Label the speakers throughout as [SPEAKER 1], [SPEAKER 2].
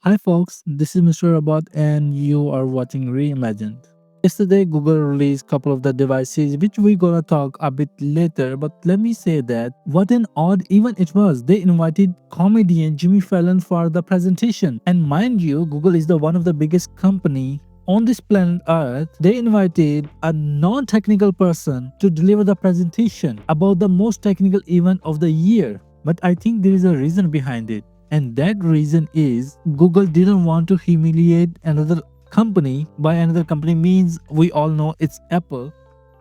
[SPEAKER 1] Hi folks, this is Mr. Robot and you are watching Reimagined. Yesterday Google released a couple of the devices which we're gonna talk a bit later, but let me say that what an odd event it was. They invited comedian Jimmy Fallon for the presentation. And mind you, Google is the one of the biggest company on this planet Earth. They invited a non-technical person to deliver the presentation about the most technical event of the year. But I think there is a reason behind it. And that reason is Google didn't want to humiliate another company. By another company means we all know it's Apple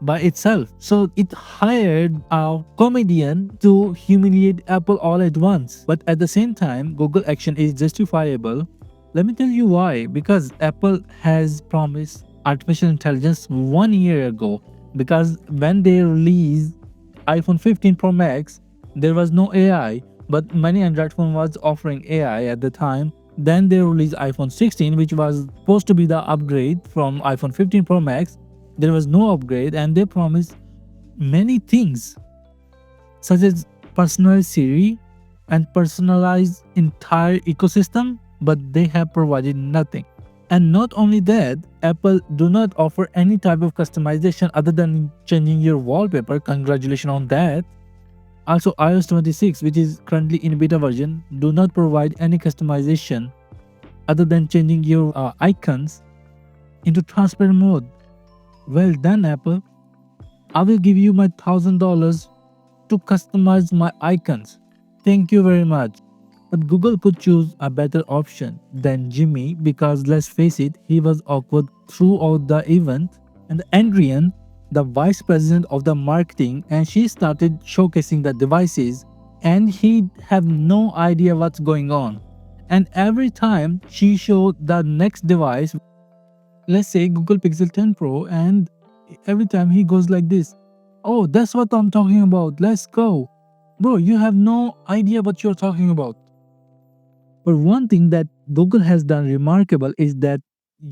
[SPEAKER 1] by itself. So it hired a comedian to humiliate Apple all at once. But at the same time, Google action is justifiable. Let me tell you why. Because Apple has promised artificial intelligence 1 year ago. Because when they released iPhone 15 Pro Max, there was no AI, but many Android phone was offering AI at the time. Then they released iPhone 16, which was supposed to be the upgrade from iPhone 15 Pro Max. There was no upgrade, and they promised many things, such as personalized Siri and personalized entire ecosystem, but they have provided nothing. And not only that, Apple do not offer any type of customization other than changing your wallpaper. Congratulations on that. Also, iOS 26, which is currently in beta version, do not provide any customization other than changing your icons into transparent mode. Well done, Apple. I will give you my $1,000 to customize my icons. Thank you very much. But Google could choose a better option than Jimmy because let's face it, he was awkward throughout the event. And Adrian, the vice president of the marketing, and she started showcasing the devices and he have no idea what's going on. And every time she showed the next device, let's say Google Pixel 10 Pro, and every time he goes like this, oh, that's what I'm talking about, let's go. Bro, you have no idea what you're talking about. But one thing that Google has done remarkable is that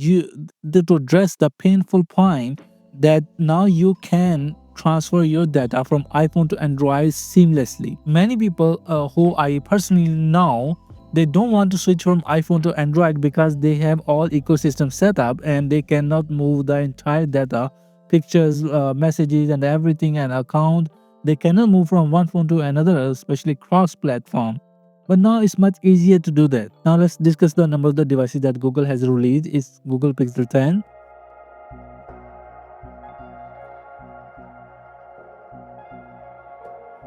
[SPEAKER 1] to address the painful point that now you can transfer your data from iPhone to Android seamlessly. Many people who I personally know, they don't want to switch from iPhone to Android because they have all ecosystem set up and they cannot move the entire data, pictures, messages and everything and account. They cannot move from one phone to another, especially cross-platform. But now it's much easier to do that. Now let's discuss the number of the devices that Google has released. Is Google Pixel 10,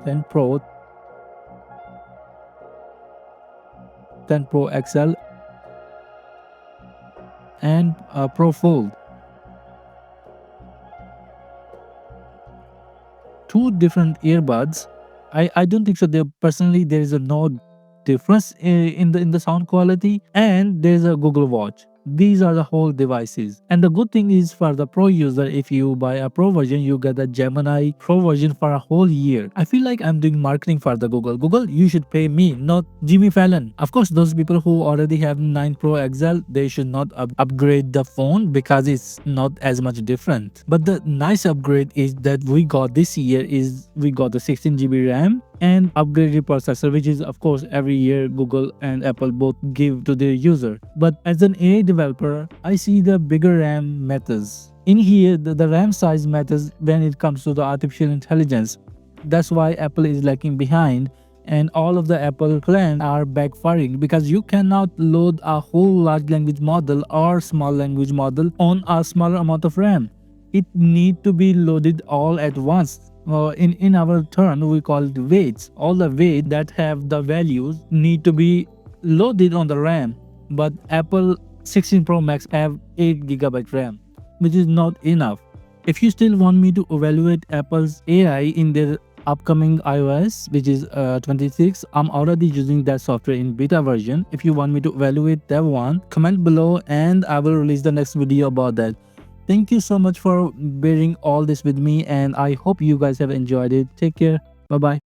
[SPEAKER 1] 10 Pro, 10 Pro XL, and Pro Fold. Two different earbuds. I don't think so. There is a no difference in the sound quality, and there's a Google Watch. These are the whole devices. And the good thing is for the pro user, if you buy a pro version, you get a Gemini Pro version for a whole year. I feel like I'm doing marketing for the Google. Google, you should pay me, not Jimmy Fallon. Of course, those people who already have 9 Pro XL, they should not upgrade the phone because it's not as much different. But the nice upgrade is that we got this year is we got the 16 GB RAM and upgraded processor, which is of course every year Google and Apple both give to their user. But as an AI developer, I see the bigger RAM matters. In here, the RAM size matters when it comes to the artificial intelligence. That's why Apple is lagging behind and all of the Apple plans are backfiring because you cannot load a whole large language model or small language model on a smaller amount of RAM. It need to be loaded all at once. In our turn, we call it weights. All the weight that have the values need to be loaded on the RAM. But Apple 16 Pro Max have 8 GB RAM, which is not enough. If you still want me to evaluate Apple's AI in their upcoming iOS, which is 26, I'm already using that software in beta version. If you want me to evaluate that one, comment below and I will release the next video about that. Thank you so much for bearing all this with me and I hope you guys have enjoyed it. Take care. Bye bye.